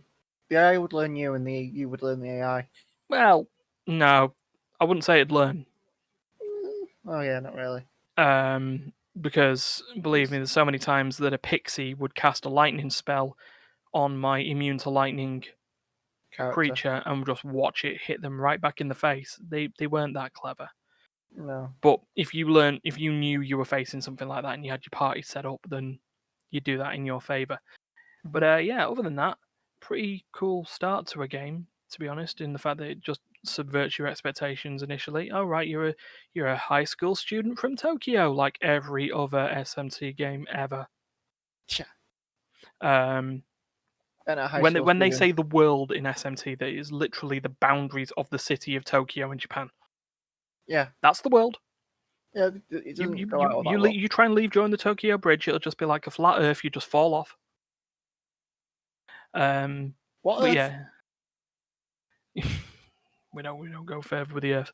AI would learn you, and you would learn the AI. Well, no, I wouldn't say it'd learn. Oh yeah, not really. Because believe me, there's so many times that a pixie would cast a lightning spell on my immune to lightning creature and just watch it hit them right back in the face. They weren't that clever. No. But if you knew you were facing something like that and you had your party set up, then you'd do that in your favor. Mm-hmm. But yeah, other than that, pretty cool start to a game, to be honest, in the fact that it just subverts your expectations initially. Oh right, you're a high school student from Tokyo, like every other SMT game ever. Yeah. When they say the world in SMT, that is literally the boundaries of the city of Tokyo in Japan. Yeah. That's the world. Yeah, it doesn't go out that you try and leave during the Tokyo Bridge, it'll just be like a flat Earth. You just fall off. What but Earth? yeah, we don't go further with the Earth.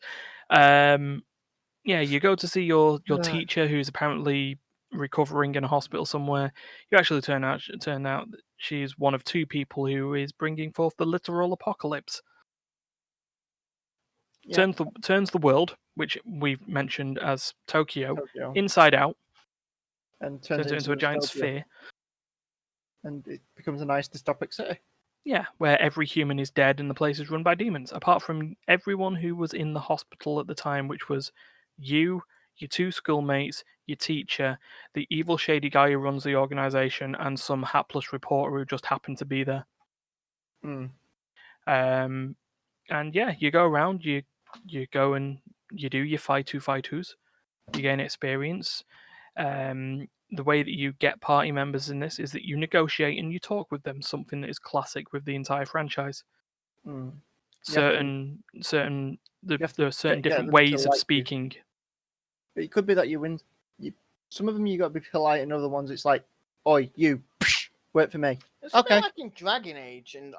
Yeah, you go to see your teacher, who's apparently recovering in a hospital somewhere. You actually turn out that she's one of two people who is bringing forth the literal apocalypse. Yeah. Turns the world, which we've mentioned as Tokyo, inside out, and turns it into a giant sphere. And it becomes a nice dystopic city. Yeah, where every human is dead and the place is run by demons, apart from everyone who was in the hospital at the time, which was you, your two schoolmates, your teacher, the evil shady guy who runs the organization, and some hapless reporter who just happened to be there. And yeah, you go around, you go and you do your fightus, you gain experience. The way that you get party members in this is that you negotiate and you talk with them, something that is classic with the entire franchise. There are certain different ways of speaking. But it could be that you win. Some of them you got to be polite, and other ones it's like, "Oi, you, wait for me." It's okay. Like in Dragon Age and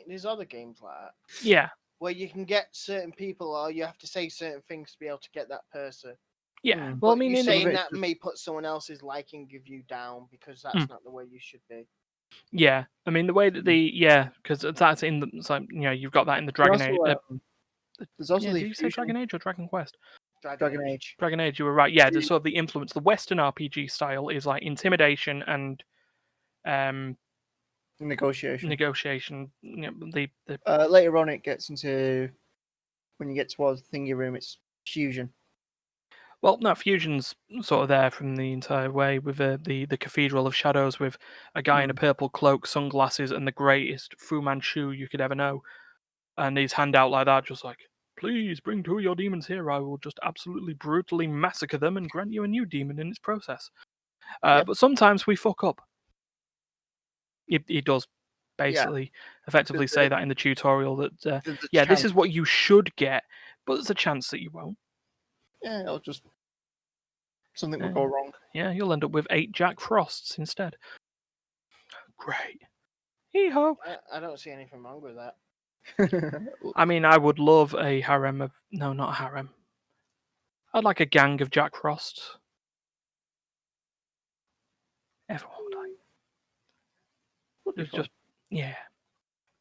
there's other games like that. Yeah. Where you can get certain people, or you have to say certain things to be able to get that person. Yeah. Well, I mean, saying that may put someone else's liking of you down because that's not the way you should be. Yeah, I mean the way that because that's in the it's like, you've got that in the Dragon Age. There's also did you say Dragon Age or Dragon Quest? Dragon Age. Dragon Age, you were right. Yeah, there's sort of the influence. The Western RPG style is like intimidation and negotiation. Later on, it gets into when you get towards the thingy room, it's fusion. Well, no, fusion's sort of there from the entire way with the Cathedral of Shadows with a guy in a purple cloak, sunglasses, and the greatest Fu Manchu you could ever know, and his hand out like that, just like, please bring two of your demons here. I will just absolutely brutally massacre them and grant you a new demon in its process. But sometimes we fuck up. He does basically effectively say that in the tutorial that this is what you should get, but there's a chance that you won't. Yeah, it'll just something will go wrong. Yeah, you'll end up with 8 Jack Frosts instead. Great. Hee-ho. I don't see anything wrong with that. I mean, I would love a harem of... No, not a harem. I'd like a gang of Jack Frosts. Everyone would like. It's just... Yeah.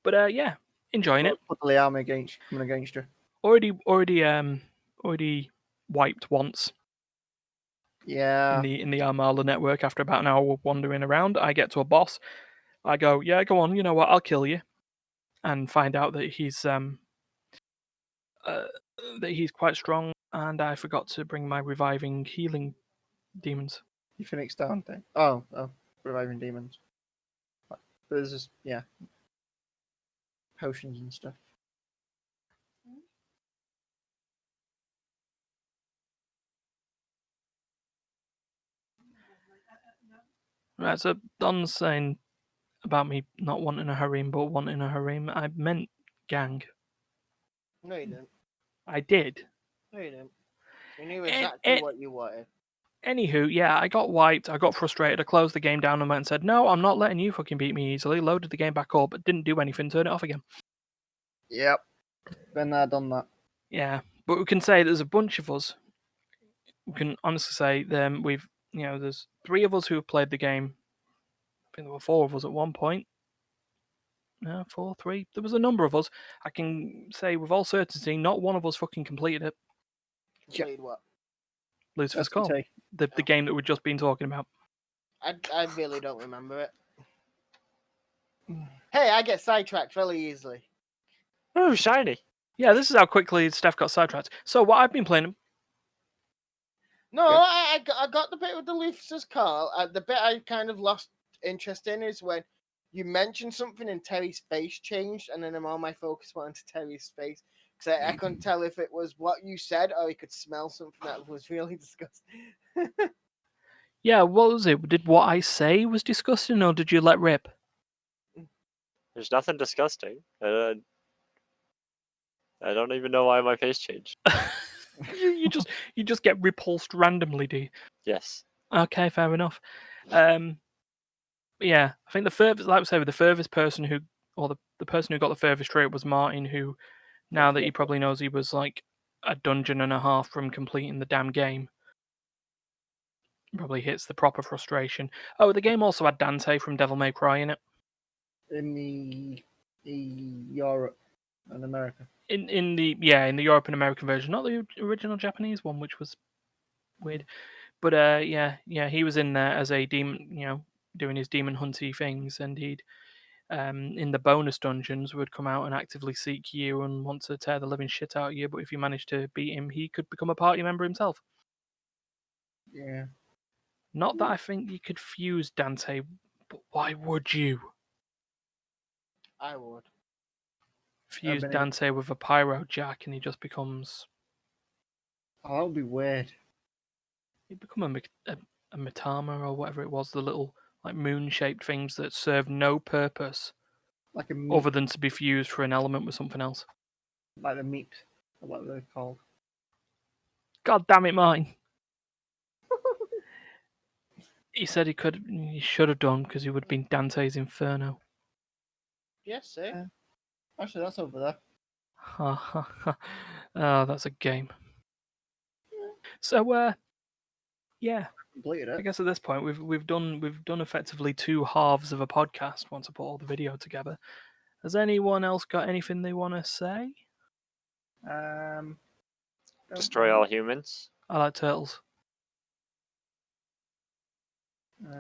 But, yeah. Enjoying it. Put the Liam coming against you. Already wiped once. Yeah. In the Armala network, after about an hour of wandering around, I get to a boss. I go, yeah, go on, you know what, I'll kill you. And find out that he's quite strong, and I forgot to bring my reviving healing demons. You Phoenix down thing. Oh, reviving demons. There's just potions and stuff. Right, so Don's saying about me not wanting a harem, but wanting a harem. I meant gang. No, you didn't. I did. No, you didn't. You knew exactly what you wanted. Anywho, yeah, I got wiped. I got frustrated. I closed the game down and went and said, no, I'm not letting you fucking beat me easily. Loaded the game back up, but didn't do anything. Turn it off again. Yep. Been there, done that. Yeah, but we can say there's a bunch of us. We can honestly say there's 3 of us who have played the game. I think there were 4 of us at one point. No, 4, 3. There was a number of us. I can say with all certainty, not one of us fucking completed it. Completed what? Lucifer's Call. The game that we've just been talking about. I really don't remember it. Hey, I get sidetracked really easily. Oh, shiny. Yeah, this is how quickly Steph got sidetracked. So what I've been playing... No, I got the bit with the Lucifer's Call. The bit I kind of lost interest in is when you mentioned something and Terry's face changed, and then all my focus went into Terry's face. Because I couldn't tell if it was what you said or he could smell something that was really disgusting. Yeah, what was it? Did what I say was disgusting, or did you let rip? There's nothing disgusting. I don't even know why my face changed. you just get repulsed randomly, do you? Yes. Okay, fair enough. Yeah, I think the furthest, like I say, the furthest person who, or the person who got the furthest straight was Martin, who, now that he probably knows, he was like a dungeon and a half from completing the damn game. Probably hits the proper frustration. Oh, the game also had Dante from Devil May Cry in it. In the Europe and America. In the Europe and American version, not the original Japanese one, which was weird. But yeah, he was in there as a demon, doing his demon hunty things, and he'd in the bonus dungeons would come out and actively seek you and want to tear the living shit out of you. But if you managed to beat him, he could become a party member himself. Yeah. Not that I think you could fuse Dante, but why would you? I would. Fuse Dante with a pyro jack and he just becomes... Oh, that would be weird. He'd become a Mitama or whatever it was, the little like moon-shaped things that serve no purpose Like a meep. other than to be fused for an element with something else. Like the meeps, or what they're called. God damn it, Martin. He said he should have done, because he would have been Dante's Inferno. Yes, see? Actually, that's over there. Ha ha ha. Oh, that's a game. So, yeah. Completed it. I guess at this point we've done effectively two halves of a podcast once I put all the video together. Has anyone else got anything they want to say? Destroy all humans. I like turtles.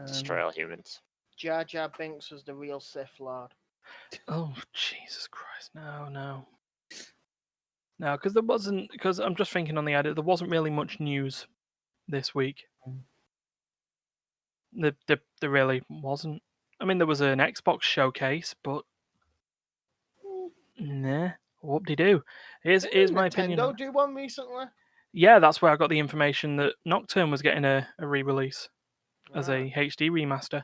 Destroy all humans. Jar Jar Binks was the real Sith Lord. Oh, Jesus Christ. No, because I'm just thinking on the edit, there wasn't really much news this week. There really wasn't. I mean, there was an Xbox showcase, but nah, whoop-de-doo. Here's my opinion. Nintendo do one recently? Yeah, that's where I got the information that Nocturne was getting a re-release as a HD remaster,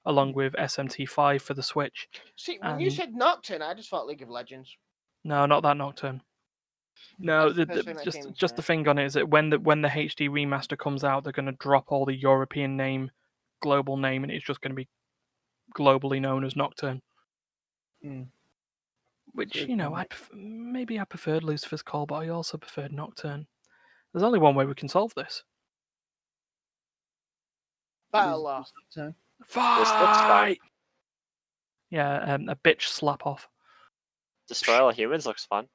along with SMT5 for the Switch. See, when you said Nocturne, I just thought League of Legends. No, not that Nocturne. No, just the thing on it is that when the HD remaster comes out, they're going to drop all the European name, global name, and it's just going to be globally known as Nocturne. Which, maybe I preferred Lucifer's Call, but I also preferred Nocturne. There's only one way we can solve this. Battle off. Fight! Yeah, a bitch slap off. Destroy all humans looks fun.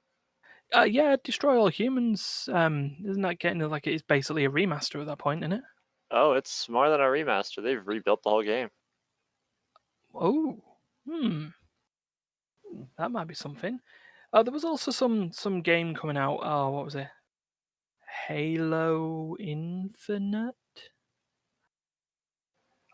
Yeah, Destroy All Humans. Isn't that getting like it is basically a remaster at that point, isn't it? Oh, it's more than a remaster. They've rebuilt the whole game. Oh, that might be something. There was also some game coming out. Oh, what was it? Halo Infinite.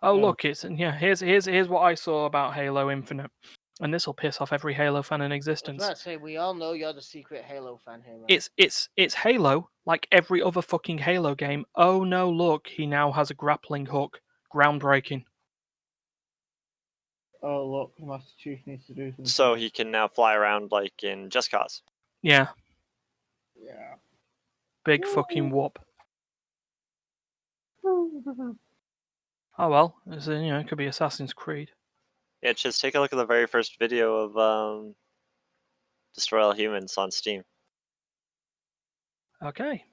Oh, look, here's what I saw about Halo Infinite, and this will piss off every Halo fan in existence. I was about to say, we all know you're the secret Halo fan here, man. It's Halo, like every other fucking Halo game. Oh no, look, he now has a grappling hook. Groundbreaking. Oh look, the Master Chief needs to do something. So he can now fly around like in Just Cause. Yeah. Yeah. Big fucking whoop. Oh well, it could be Assassin's Creed. Yeah, just take a look at the very first video of Destroy All Humans on Steam. Okay.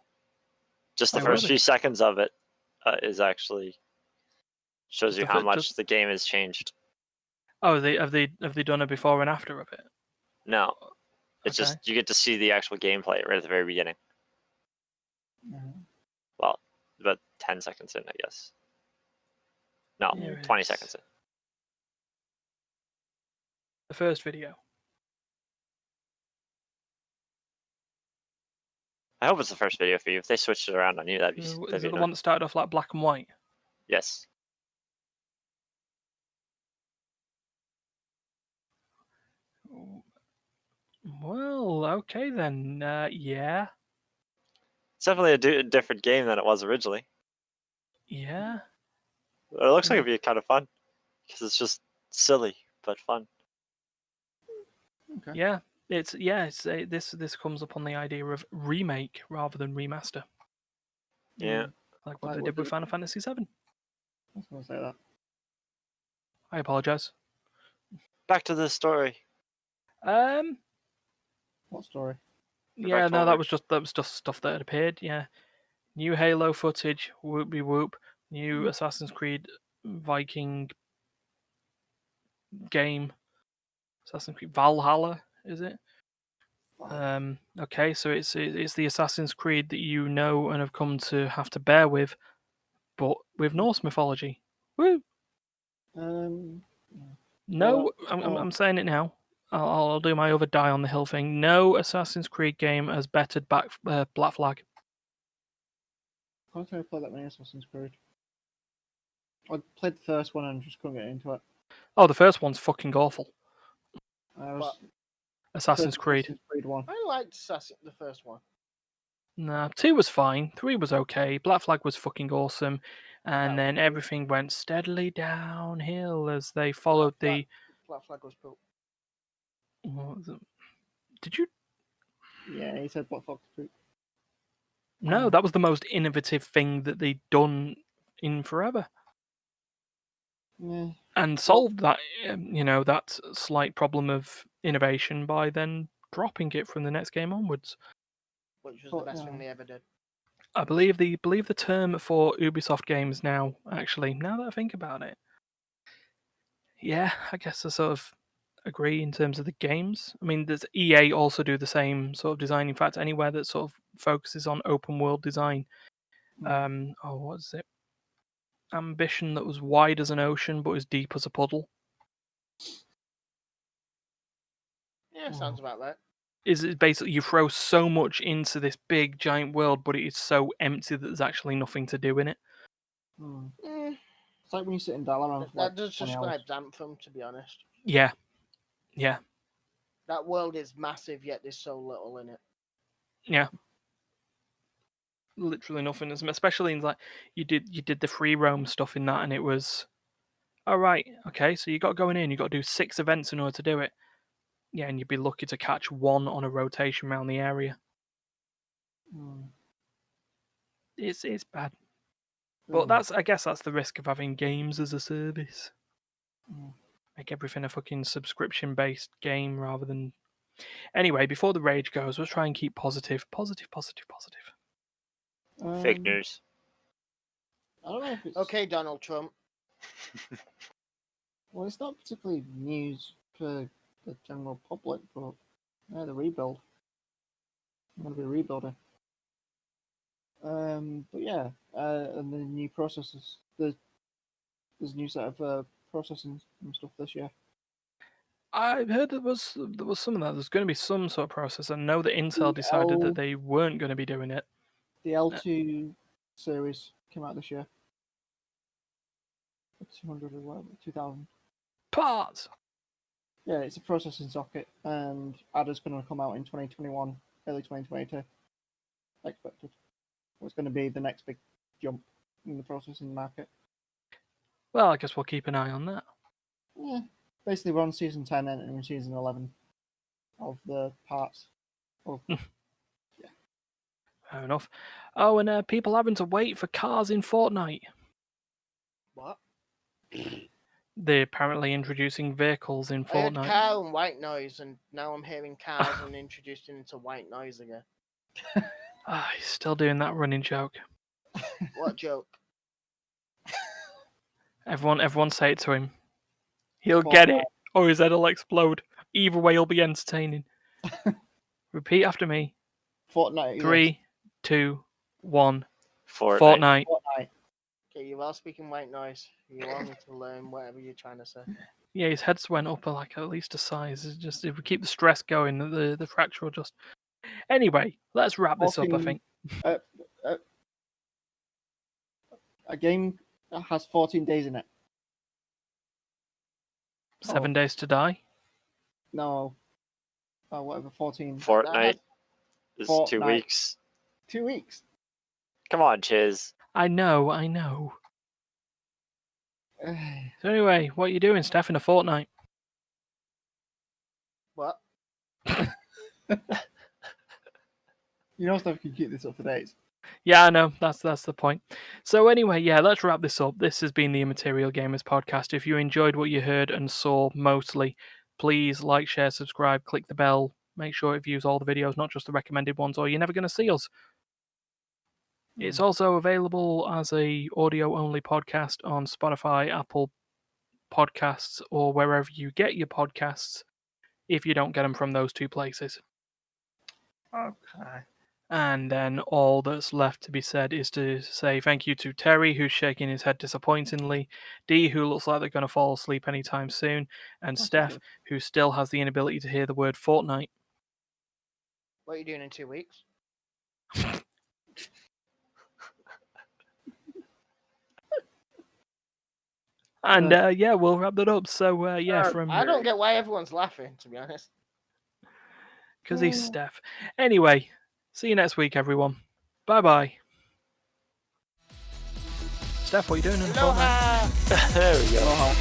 Just the first few seconds of it is actually shows you how much the game has changed. Oh, have they done a before and after of it? No, it's just you get to see the actual gameplay right at the very beginning. Well, about 10 seconds in, I guess. No, 20 seconds in. The first video. I hope it's the first video for you. If they switched it around on you, that'd be. Is it the one that started off like black and white? Yes. Well, okay then. Yeah. It's definitely a different game than it was originally. Yeah. It looks like it'd be kind of fun because it's just silly but fun. Okay. Yeah, It's this comes up on the idea of remake rather than remaster. Yeah. Like what they did with Final Fantasy VII. I was going to say that. I apologize. Back to the story. What story? Yeah, no, forward. that was just stuff that had appeared. Yeah, new Halo footage. Whoopie whoop. New Assassin's Creed Viking game. Assassin's Creed Valhalla, is it? Okay, so it's the Assassin's Creed that you know and have come to have to bear with, but with Norse mythology. Woo! No, I'm saying it now. I'll do my other die on the hill thing. No Assassin's Creed game has bettered Black Flag. I don't think I played that many Assassin's Creed. I played the first one and just couldn't get into it. Oh, the first one's fucking awful. What? Assassin's Creed. Assassin's Creed 1. I liked the first one. Nah, 2 was fine. 3 was okay. Black Flag was fucking awesome. And then everything went steadily downhill as they followed the... Black Flag was poop. What was it? Did you... Yeah, he said Black Flag was poop. No, that was the most innovative thing that they'd done in forever. Yeah. And solved that, that slight problem of innovation by then dropping it from the next game onwards. Which was the best thing they ever did. I believe the term for Ubisoft games now, actually, now that I think about it. Yeah, I guess I sort of agree in terms of the games. I mean, does EA also do the same sort of design? In fact, anywhere that sort of focuses on open world design. What is it? Ambition that was wide as an ocean but as deep as a puddle. Yeah, sounds about right. Is it basically you throw so much into this big giant world, but it is so empty that there's actually nothing to do in it. It's like when you sit in Dalaran for that does describe Anthem, to be honest. Yeah. That world is massive, yet there's so little in it. Yeah. Literally nothing, especially in like you did the free roam stuff in that, and it was, all right, okay, so you got going in, you got to do 6 events in order to do it. Yeah, and you'd be lucky to catch 1 on a rotation around the area. It's bad, but I guess that's the risk of having games as a service. Make everything a fucking subscription based game rather than. Anyway, before the rage goes, let's try and keep positive. Fake news. I don't know if it's... Okay, Donald Trump. Well, it's not particularly news for the general public, but yeah, the rebuild. I'm going to be rebuilding. But yeah, and the new processors. There's a new set of processing and stuff this year. I heard there was some of that. There's going to be some sort of process. I know that Intel decided that they weren't going to be doing it. The L2 series came out this year. 200 or whatever, 2000. Parts! Yeah, it's a processing socket, and Ada's going to come out in 2021, early 2022. Expected. It's going to be the next big jump in the processing market. Well, I guess we'll keep an eye on that. Yeah. Basically, we're on season 10 and we're season 11 of the parts. Yeah. Fair enough. Oh, and people having to wait for cars in Fortnite. What? They're apparently introducing vehicles in Fortnite. I heard car and white noise, and now I'm hearing cars and introducing into white noise again. He's still doing that running joke. What joke? Everyone say it to him. He'll get it, or his head will explode. Either way, he'll be entertaining. Repeat after me. Fortnite. 3, 2, 1. Fortnite. Okay, you are speaking white noise. You want me to learn whatever you're trying to say. Yeah, his head's went up like at least a size. It's just if we keep the stress going, the fracture will just. Anyway, let's wrap this up. I think. A game that has 14 days in it. 7 days to die. No. Oh, whatever. 14. Fortnite is 2 weeks. 2 weeks. Come on, Chiz. I know. So anyway, what are you doing, Steph, in a fortnight? What? You know, stuff can keep this up for days. Yeah, I know. That's the point. So anyway, yeah, let's wrap this up. This has been the Immaterial Gamers podcast. If you enjoyed what you heard and saw mostly, please like, share, subscribe, click the bell. Make sure it views all the videos, not just the recommended ones, or you're never going to see us. It's also available as a audio-only podcast on Spotify, Apple Podcasts, or wherever you get your podcasts, if you don't get them from those two places. Okay. And then all that's left to be said is to say thank you to Terry, who's shaking his head disappointingly, Dee, who looks like they're going to fall asleep anytime soon, and Steph, who still has the inability to hear the word Fortnite. What are you doing in 2 weeks? And yeah, we'll wrap that up. So yeah, from I don't get why everyone's laughing, to be honest. Because he's Steph. Anyway, see you next week, everyone. Bye-bye. Steph, what are you doing in the Fortnite? There we go.